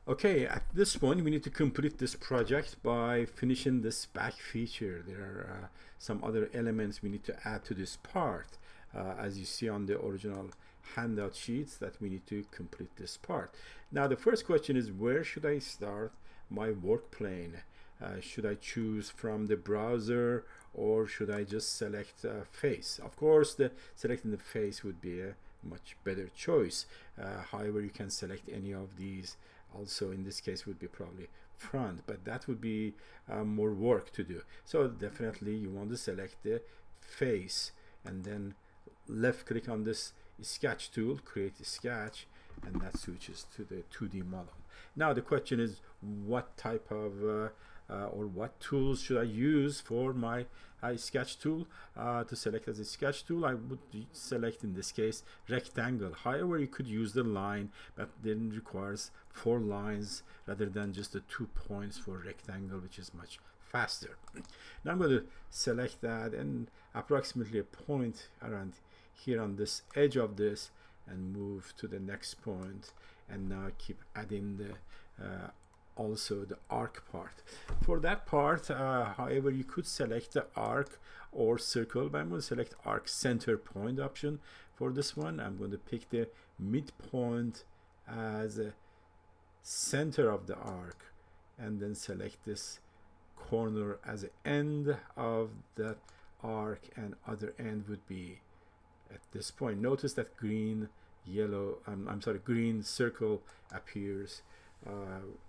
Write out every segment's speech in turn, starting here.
Okay, at this point we need to complete this project by finishing this back feature. There are some other elements we need to add to this part, as you see on the original handout sheets, that we need to complete this part. Now the first question is, where should I start my work plane? Should I choose from the browser, or should I just select face? Of course, selecting the face would be a much better choice. However, you can select any of these. Also, in this case, would be probably front, but that would be more work to do. So definitely you want to select the face, and then left click on this sketch tool, create a sketch, and that switches to the 2D model. Now the question is, what type of or what tools should I use for my sketch tool? To select as a sketch tool, I would select in this case rectangle. However, you could use the line, but then requires 4 lines rather than just the 2 points for rectangle, which is much faster. Now I'm going to select that and approximately a point around here on this edge of this, and move to the next point, and now keep adding the also the arc part. For that part, however, you could select the arc or circle, but I'm going to select arc center point option for this one. I'm going to pick the midpoint as a center of the arc, and then select this corner as an end of the arc, and other end would be at this point. Notice that green green circle appears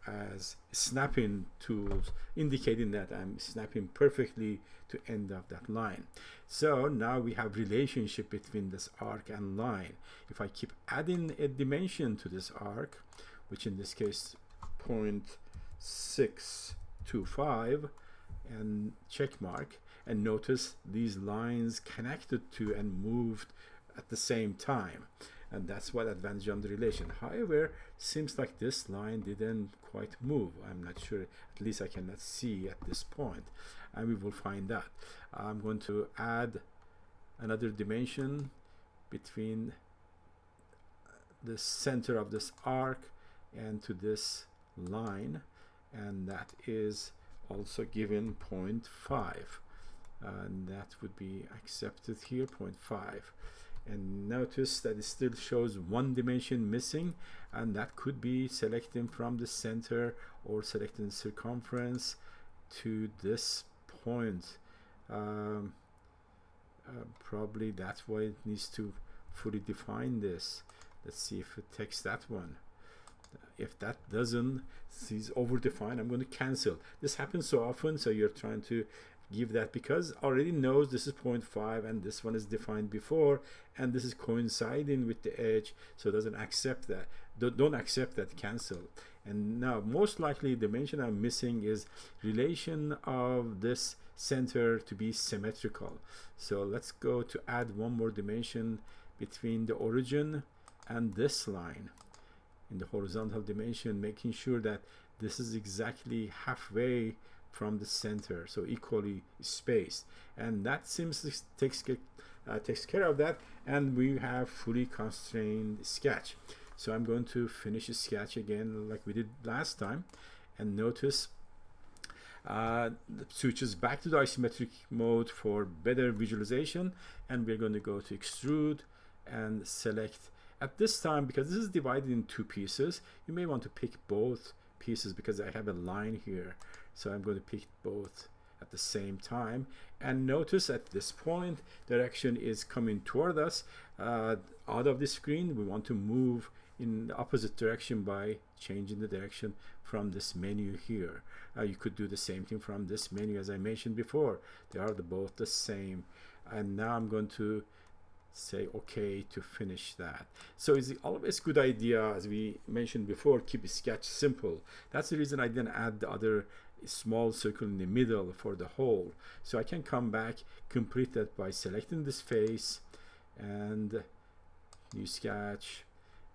as snapping tools, indicating that I'm snapping perfectly to end of that line. So now we have relationship between this arc and line. If I keep adding a dimension to this arc, which in this case 0.625, and check mark, and notice these lines connected to and moved at the same time, and that's what advantage on the relation. However, seems like this line didn't quite move. I'm not sure, at least I cannot see at this point, and we will find out. I'm going to add another dimension between the center of this arc and to this line, and that is also given 0.5, and that would be accepted here, 0.5. And notice that it still shows 1 dimension missing, and that could be selecting from the center or selecting circumference to this point. Probably that's why it needs to fully define this. Let's see if it takes that one. If that doesn't, is over-defined, I'm going to cancel. This happens so often, so you're trying to give that, because already knows this is 0.5 and this one is defined before, and this is coinciding with the edge, so it doesn't accept that. Don't accept that, cancel. And now most likely the dimension I'm missing is relation of this center to be symmetrical. So let's go to add one more dimension between the origin and this line in the horizontal dimension, making sure that this is exactly halfway from the center, so equally spaced, and that seems to takes care of that, and we have fully constrained sketch. So I'm going to finish a sketch again like we did last time, and notice it switches back to the isometric mode for better visualization, and we're going to go to extrude and select. At this time, because this is divided in 2 pieces, you may want to pick both pieces, because I have a line here. So I'm going to pick both at the same time, and notice at this point direction is coming toward us out of the screen. We want to move in the opposite direction by changing the direction from this menu here. You could do the same thing from this menu, as I mentioned before. They are both the same, and now I'm going to say okay to finish that. So it's always a good idea, as we mentioned before, keep a sketch simple. That's the reason I didn't add the other small circle in the middle for the whole. So I can come back, complete that by selecting this face and new sketch.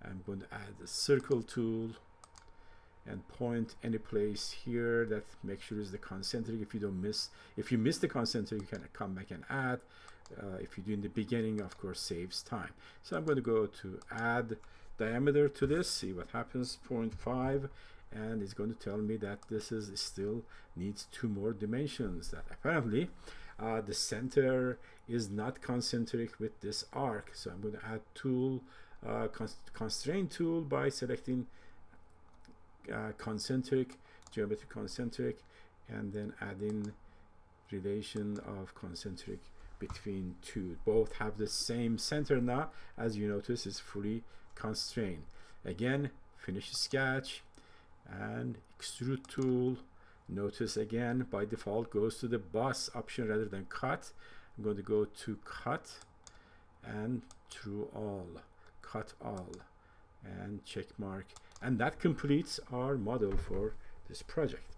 I'm going to add the circle tool and point any place here that make sure is the concentric. If you miss the concentric, you can come back and add. If you do in the beginning, of course, saves time. So I'm going to go to add diameter to this, see what happens, 0.5, and it's going to tell me that this is still needs 2 more dimensions, that apparently the center is not concentric with this arc. So I'm going to add tool, constraint tool by selecting concentric, geometry concentric, and then adding relation of concentric between 2. Both have the same center now. As you notice, it's fully constrained. Again, finish sketch and extrude tool. Notice again, by default goes to the boss option rather than cut. I'm going to go to cut and through all, cut all, and check mark, and that completes our model for this project.